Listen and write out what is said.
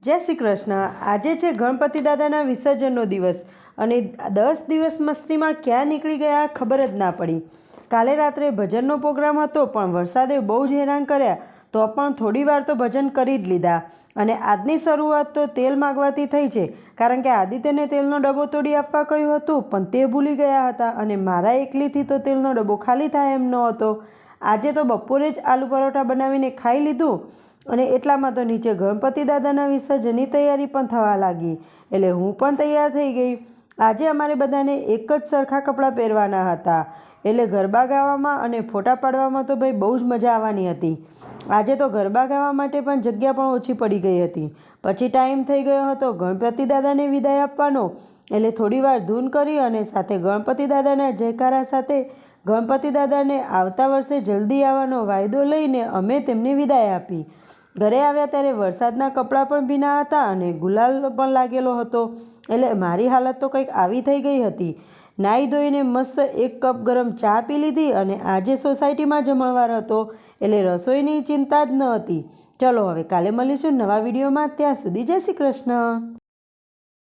જય શ્રી કૃષ્ણ। આજે છે ગણપતિ દાદાના વિસર્જનનો દિવસ અને 10 દિવસ મસ્તીમાં ક્યાં નીકળી ગયા ખબર જ ના પડી। કાલે રાત્રે ભજનનો પ્રોગ્રામ હતો પણ વરસાદે બહુ જ હેરાન કર્યા, તો પણ થોડી વાર તો ભજન કરી જ લીધા। અને આજની શરૂઆત તો તેલ માગવાથી થઈ છે, કારણ કે આદિત્યને તેલનો ડબ્બો તોડી આપવા કહ્યું હતું પણ તે ભૂલી ગયા હતા અને મારા એકલીથી તો તેલનો ડબ્બો ખાલી થાય એમ ન હતો। આજે તો બપોરે જ આલુ પરોઠા બનાવીને ખાઈ લીધું અને એટલામાં તો નીચે ગણપતિ દાદાના વિસર્જનની તૈયારી પણ થવા લાગી, એટલે હું પણ તૈયાર થઈ ગઈ। આજે અમારે બધાને એક જ સરખા કપડાં પહેરવાના હતા, એટલે ગરબા ગાવામાં અને ફોટા પાડવામાં તો ભાઈ બહુ જ મજા આવવાની હતી। આજે તો ગરબા ગાવા માટે પણ જગ્યા પણ ઓછી પડી ગઈ હતી। પછી ટાઈમ થઈ ગયો હતો ગણપતિ દાદાને વિદાય આપવાનો, એટલે થોડી વાર ધૂન કરી અને સાથે ગણપતિ દાદાના જયકારા સાથે ગણપતિ દાદાને આવતા વર્ષે જલ્દી આવવાનો વાયદો લઈને અમે તેમને વિદાય આપી। ઘરે આવ્યા ત્યારે વરસાદના કપડાં પણ ભીના હતા અને ગુલાલ પણ લાગેલો હતો, એટલે મારી હાલત તો કંઈક આવી થઈ ગઈ હતી। નાહી ધોઈને મસ્ત 1 કપ ગરમ ચા પી લીધી અને આજે સોસાયટીમાં જમણવાર હતો, એટલે રસોઈની ચિંતા જ ન હતી। ચલો હવે કાલે મળીશું નવા વિડીયોમાં, ત્યાં સુધી જય શ્રી કૃષ્ણ।